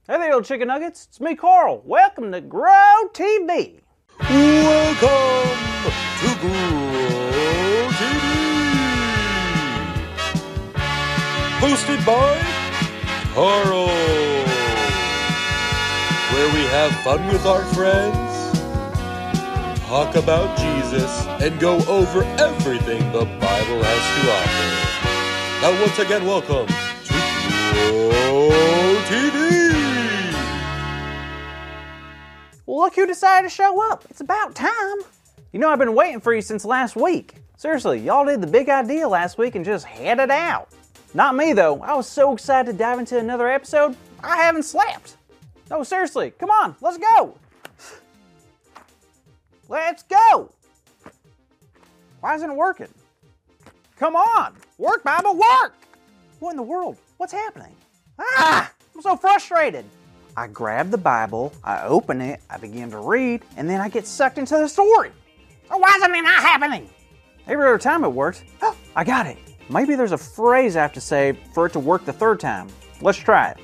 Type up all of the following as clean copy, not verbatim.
Hey there, little chicken nuggets. It's me, Carl. Welcome to Grow TV. Welcome to Grow TV. Hosted by Carl. Where we have fun with our friends, talk about Jesus, and go over everything the Bible has to offer. Now once again, welcome to Grow TV. Well, look who decided to show up. It's about time. You know, I've been waiting for you since last week. Seriously, y'all did the big idea last week and just headed out. Not me, though. I was so excited to dive into another episode, I haven't slept. No, seriously, come on, let's go. Let's go. Why isn't it working? Come on, work, Bible, work. What in the world? What's happening? Ah, I'm so frustrated. I grab the Bible, I open it, I begin to read, and then I get sucked into the story. Oh, why isn't it not happening? Every other time it works. Oh, I got it. Maybe there's a phrase I have to say for it to work the third time. Let's try it.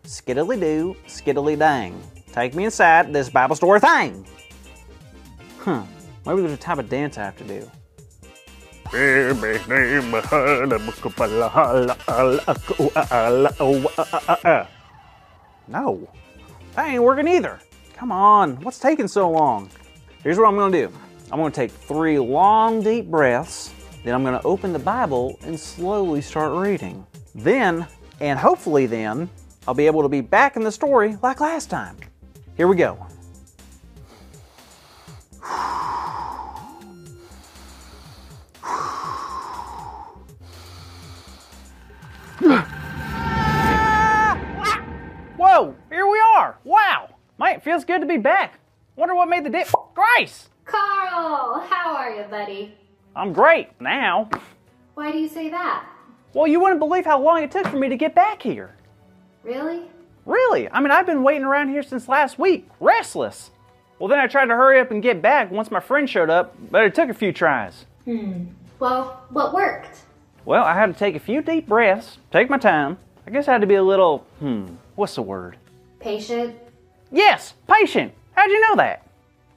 Skiddly-doo, skiddly-dang. Take me inside this Bible story thing. Maybe there's a type of dance I have to do. No, that ain't working either. Come on, what's taking so long? Here's what I'm gonna do. I'm gonna take 3 long, deep breaths, then I'm gonna open the Bible and slowly start reading. Then, and hopefully then, I'll be able to be back in the story like last time. Here we go. Whoa, here we are. Wow, man, it feels good to be back. Wonder what made the dip. Grace! Carl, how are you, buddy? I'm great now. Why do you say that? Well, you wouldn't believe how long it took for me to get back here. Really? Really? I mean, I've been waiting around here since last week, restless. Well, then I tried to hurry up and get back once my friend showed up, but it took a few tries. Well, what worked? Well, I had to take a few deep breaths, take my time. I guess I had to be a little, what's the word? Patient? Yes, patient. How'd you know that?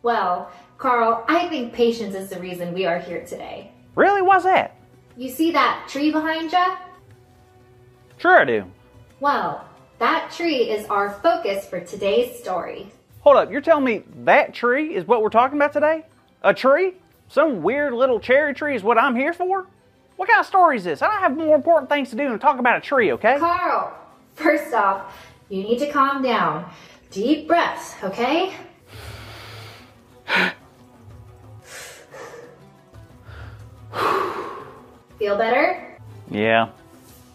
Well, Carl, I think patience is the reason we are here today. Really? Why's that? You see that tree behind you? Sure I do. Well, that tree is our focus for today's story. Hold up, you're telling me that tree is what we're talking about today? A tree? Some weird little cherry tree is what I'm here for? What kind of story is this? I have more important things to do than talk about a tree, okay? Carl, first off, you need to calm down. Deep breaths, okay? Feel better? Yeah.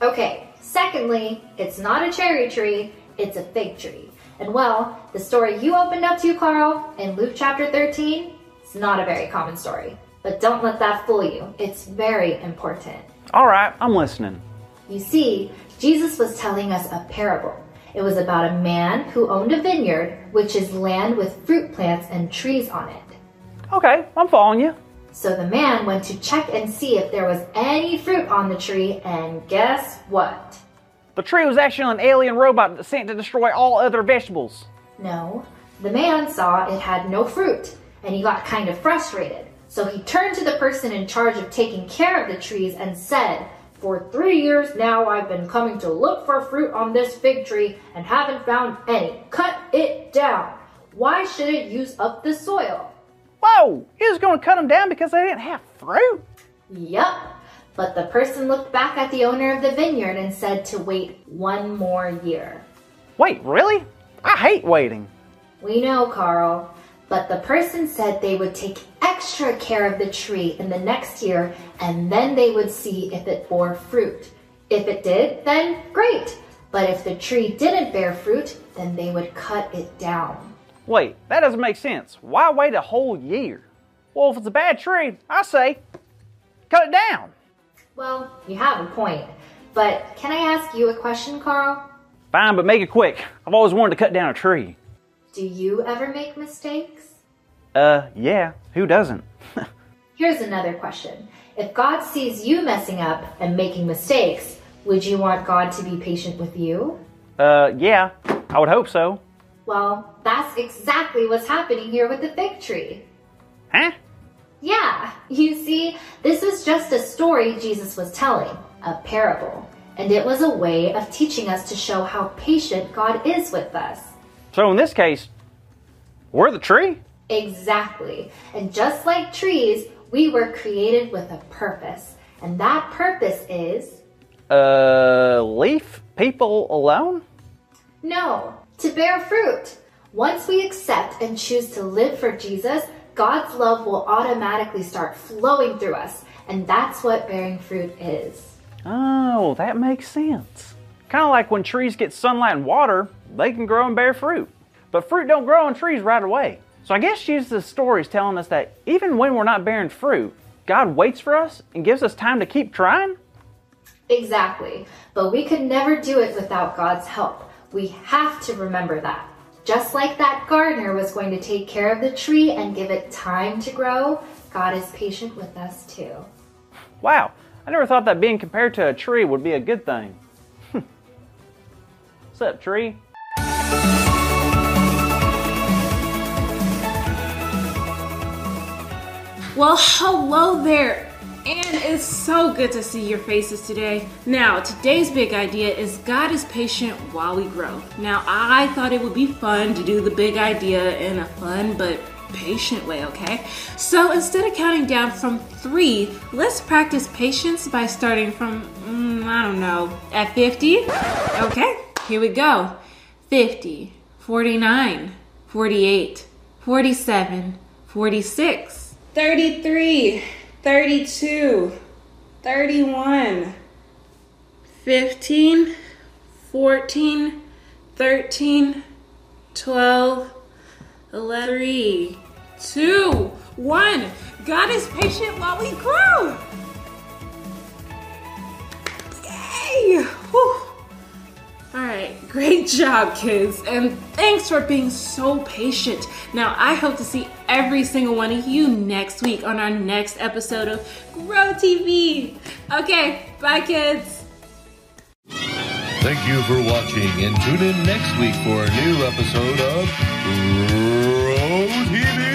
Okay, secondly, it's not a cherry tree, it's a fig tree. And well, the story you opened up to, Carl, in Luke chapter 13, it's not a very common story. But don't let that fool you. It's very important. All right, I'm listening. You see, Jesus was telling us a parable. It was about a man who owned a vineyard, which is land with fruit plants and trees on it. Okay, I'm following you. So the man went to check and see if there was any fruit on the tree, and guess what? The tree was actually an alien robot sent to destroy all other vegetables. No, the man saw it had no fruit, and he got kind of frustrated. So he turned to the person in charge of taking care of the trees and said, "For 3 years now I've been coming to look for fruit on this fig tree and haven't found any. Cut it down. Why should it use up the soil?" Whoa, he was going to cut them down because they didn't have fruit? Yup. But the person looked back at the owner of the vineyard and said to wait 1 more year. Wait, really? I hate waiting. We know, Carl. But the person said they would take extra care of the tree in the next year, and then they would see if it bore fruit. If it did, then great. But if the tree didn't bear fruit, then they would cut it down. Wait, that doesn't make sense. Why wait a whole year? Well, if it's a bad tree, I say, cut it down. Well, you have a point. But can I ask you a question, Carl? Fine, but make it quick. I've always wanted to cut down a tree. Do you ever make mistakes? Yeah. Who doesn't? Here's another question. If God sees you messing up and making mistakes, would you want God to be patient with you? Yeah. I would hope so. Well, that's exactly what's happening here with the fig tree. Huh? Yeah, you see, this is just a story Jesus was telling, a parable. And it was a way of teaching us to show how patient God is with us. So in this case, we're the tree? Exactly. And just like trees, we were created with a purpose. And that purpose is... Leave people alone? No, to bear fruit. Once we accept and choose to live for Jesus, God's love will automatically start flowing through us. And that's what bearing fruit is. Oh, that makes sense. Kind of like when trees get sunlight and water, they can grow and bear fruit. But fruit don't grow on trees right away. So I guess Jesus' story is telling us that even when we're not bearing fruit, God waits for us and gives us time to keep trying? Exactly. But we could never do it without God's help. We have to remember that. Just like that gardener was going to take care of the tree and give it time to grow, God is patient with us too. Wow, I never thought that being compared to a tree would be a good thing. What's up, tree? Well, hello there, and it's so good to see your faces today. Now, today's big idea is God is patient while we grow. Now, I thought it would be fun to do the big idea in a fun but patient way, okay? So instead of counting down from 3, let's practice patience by starting from, I don't know, at 50? Okay, here we go. 50, 49, 48, 47, 46. 33, 32, 31, 15, 14, 13, 12, 11, 3, 2, 1. God is patient while we grow. Yay! Whew. All right, great job, kids, and thanks for being so patient. Now, I hope to see every single one of you next week on our next episode of Grow TV. Okay, bye, kids. Thank you for watching, and tune in next week for a new episode of Grow TV.